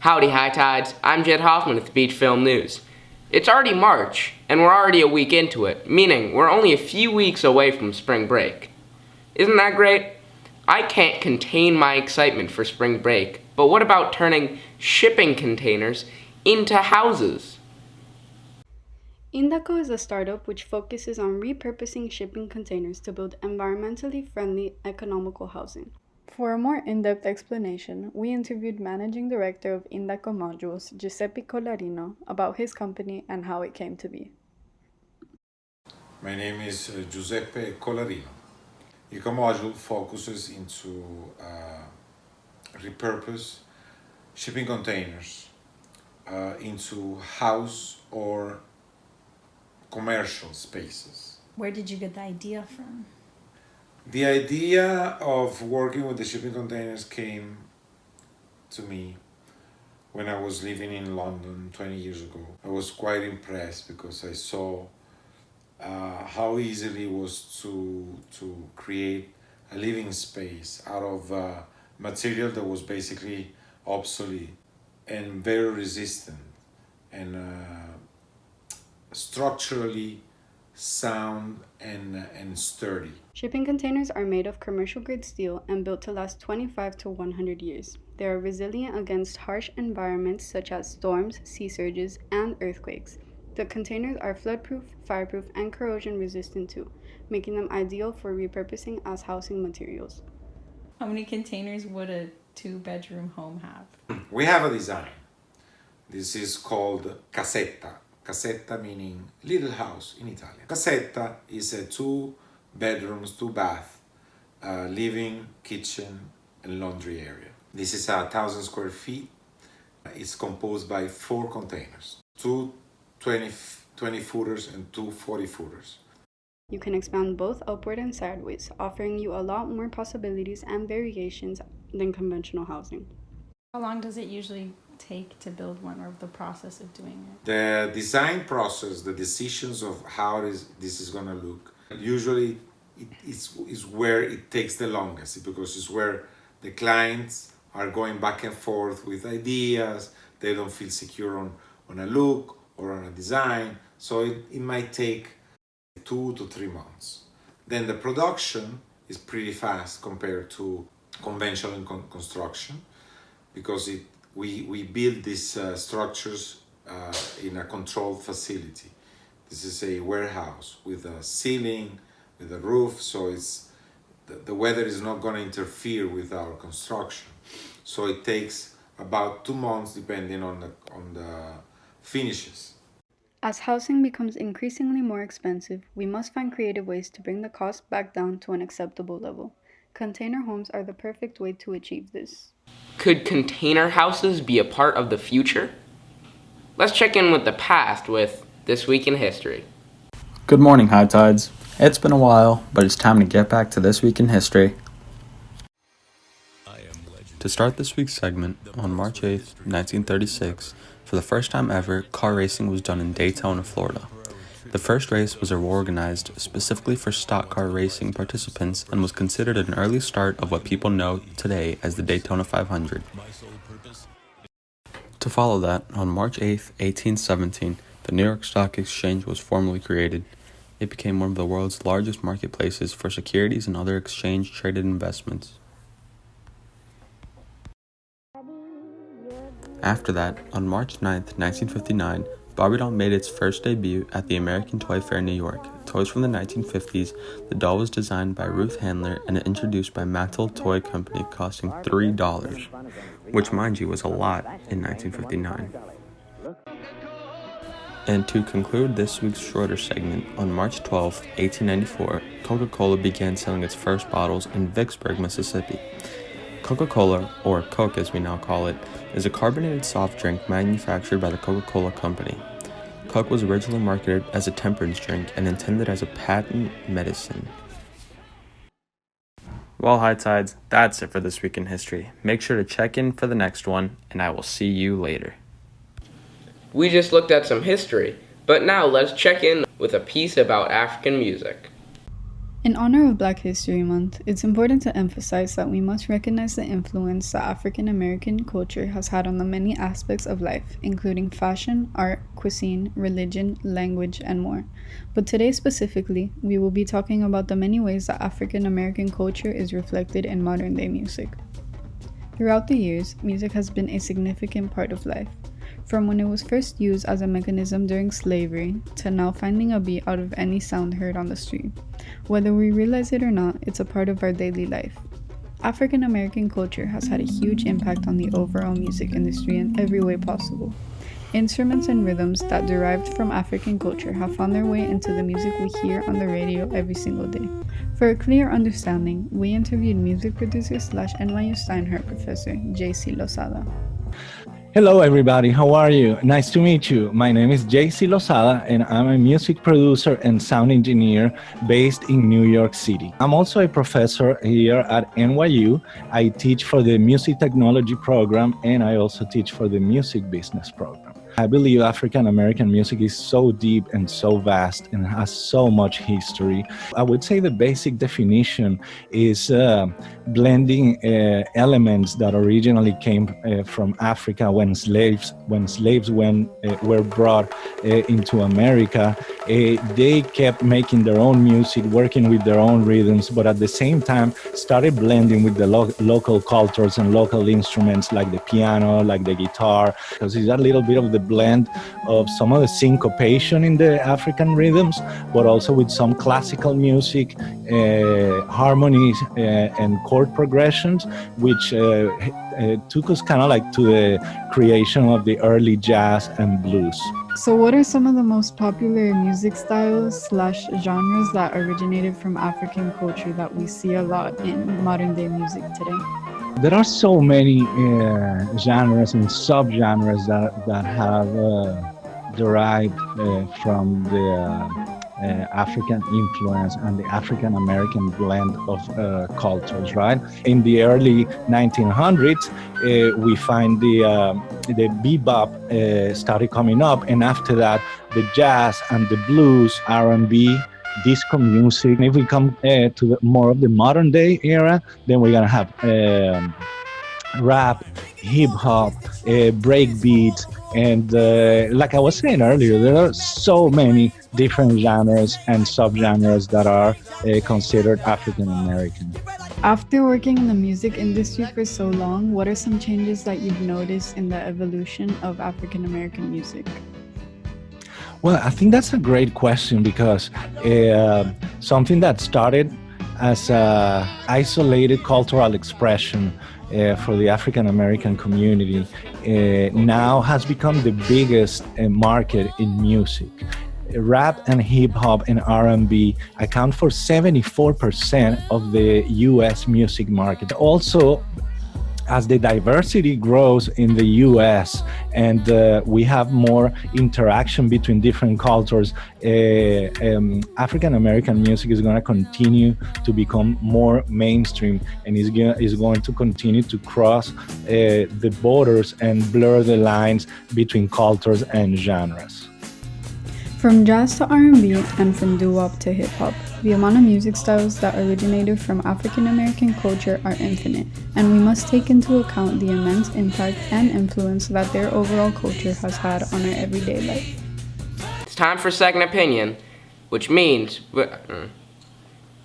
Howdy, High Tides. I'm Jed Hoffman with Beach Film News. It's already March, and we're already a week into it, meaning we're only a few weeks away from spring break. Isn't that great? I can't contain my excitement for spring break, but what about turning shipping containers into houses? Indaco is a startup which focuses on repurposing shipping containers to build environmentally friendly, economical housing. For a more in-depth explanation, we interviewed Managing Director of Indaco Modules, Giuseppe Collarino, about his company and how it came to be. My name is Giuseppe Collarino. Indaco Module focuses into repurpose shipping containers into house or commercial spaces. Where did you get the idea from? The idea of working with the shipping containers came to me when I was living in London 20 years ago. I was quite impressed because I saw how easily it was to create a living space out of material that was basically obsolete and very resistant and structurally sound and sturdy. Shipping containers are made of commercial-grade steel and built to last 25 to 100 years. They are resilient against harsh environments such as storms, sea surges, and earthquakes. The containers are flood-proof, fireproof, and corrosion-resistant too, making them ideal for repurposing as housing materials. How many containers would a two-bedroom home have? We have a design. This is called Cassetta. Cassetta meaning little house in Italian. Cassetta is a 2 bedrooms, 2 bath, living, kitchen, and laundry area. This is 1,000 square feet. It's composed by 4 containers, 2 20 footers and 2 40 footers. You can expand both upward and sideways, offering you a lot more possibilities and variations than conventional housing. How long does it usually take to build one, or the process of doing it? The design process, the decisions of how this is going to look, usually is where it takes the longest, because it's where the clients are going back and forth with ideas. They don't feel secure on a look or on a design, so it might take 2 to 3 months. Then the production is pretty fast compared to conventional construction, because we build these structures in a controlled facility. This is a warehouse with a ceiling, with a roof, so the weather is not going to interfere with our construction. So it takes about 2 months depending on the finishes. As housing becomes increasingly more expensive, we must find creative ways to bring the cost back down to an acceptable level. Container homes are the perfect way to achieve this. Could container houses be a part of the future? Let's check in with the past with This Week in History. Good morning, High Tides. It's been a while, but it's time to get back to This Week in History. To start this week's segment, on March 8th, 1936, for the first time ever, car racing was done in Daytona, Florida. The first race was organized specifically for stock car racing participants and was considered an early start of what people know today as the Daytona 500. To follow that, on March 8th, 1817, the New York Stock Exchange was formally created. It became one of the world's largest marketplaces for securities and other exchange-traded investments. After that, on March 9th, 1959, Barbie doll made its first debut at the American Toy Fair in New York. Toys from the 1950s, the doll was designed by Ruth Handler and introduced by Mattel Toy Company, costing $3, which, mind you, was a lot in 1959. And to conclude this week's shorter segment, on March 12, 1894, Coca-Cola began selling its first bottles in Vicksburg, Mississippi. Coca-Cola, or Coke as we now call it, is a carbonated soft drink manufactured by the Coca-Cola Company. Coke was originally marketed as a temperance drink and intended as a patent medicine. Well, High Tides, that's it for This Week in History. Make sure to check in for the next one, and I will see you later. We just looked at some history, but now let's check in with a piece about African music. In honor of Black History Month, it's important to emphasize that we must recognize the influence that African American culture has had on the many aspects of life, including fashion, art, cuisine, religion, language, and more. But today specifically, we will be talking about the many ways that African American culture is reflected in modern day music. Throughout the years, music has been a significant part of life. From when it was first used as a mechanism during slavery, to now finding a beat out of any sound heard on the street. Whether we realize it or not, it's a part of our daily life. African American culture has had a huge impact on the overall music industry in every way possible. Instruments and rhythms that derived from African culture have found their way into the music we hear on the radio every single day. For a clear understanding, we interviewed music producer / NYU Steinhardt professor, J.C. Lozada. Hello everybody, how are you? Nice to meet you. My name is J.C. Lozada and I'm a music producer and sound engineer based in New York City. I'm also a professor here at NYU. I teach for the music technology program and I also teach for the music business program. I believe African American music is so deep and so vast and has so much history. I would say the basic definition is blending elements that originally came from Africa when slaves were brought into America. They kept making their own music, working with their own rhythms, but at the same time started blending with the local cultures and local instruments like the piano, like the guitar, because it's a little bit of the blend of some of the syncopation in the African rhythms, but also with some classical music, harmonies and chord progressions, which took us kind of like to the creation of the early jazz and blues. So what are some of the most popular music styles / genres that originated from African culture that we see a lot in modern day music today? There are so many genres and subgenres that have derived from the African influence and the African American blend of cultures, right? In the early 1900s, we find the bebop started coming up, and after that, the jazz and the blues, R&B, disco music. If we come to more of the modern day era, then we're gonna have rap, hip hop, breakbeat, and like I was saying earlier, there are so many different genres and subgenres that are considered African American. After working in the music industry for so long, what are some changes that you've noticed in the evolution of African American music? Well, I think that's a great question because something that started as an isolated cultural expression for the African American community now has become the biggest market in music. Rap and hip hop and R&B account for 74% of the US music market. Also, as the diversity grows in the US and we have more interaction between different cultures, African American music is going to continue to become more mainstream and is going to continue to cross the borders and blur the lines between cultures and genres. From jazz to R&B and from doo-wop to hip-hop, the amount of music styles that originated from African American culture are infinite, and we must take into account the immense impact and influence that their overall culture has had on our everyday life. It's time for Second Opinion, which means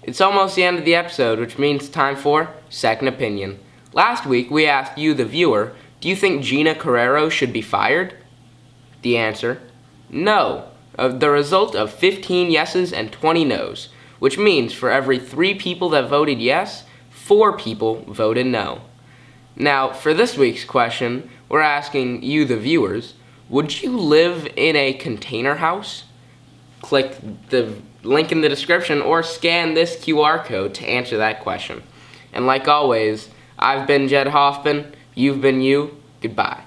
it's almost the end of the episode, which means it's time for Second Opinion. Last week, we asked you, the viewer, do you think Gina Carrero should be fired? The answer, no. The result of 15 yeses and 20 nos, which means for every 3 people that voted yes, 4 people voted no. Now, for this week's question, we're asking you, the viewers, would you live in a container house? Click the link in the description or scan this QR code to answer that question. And like always, I've been Jed Hoffman, you've been you, goodbye.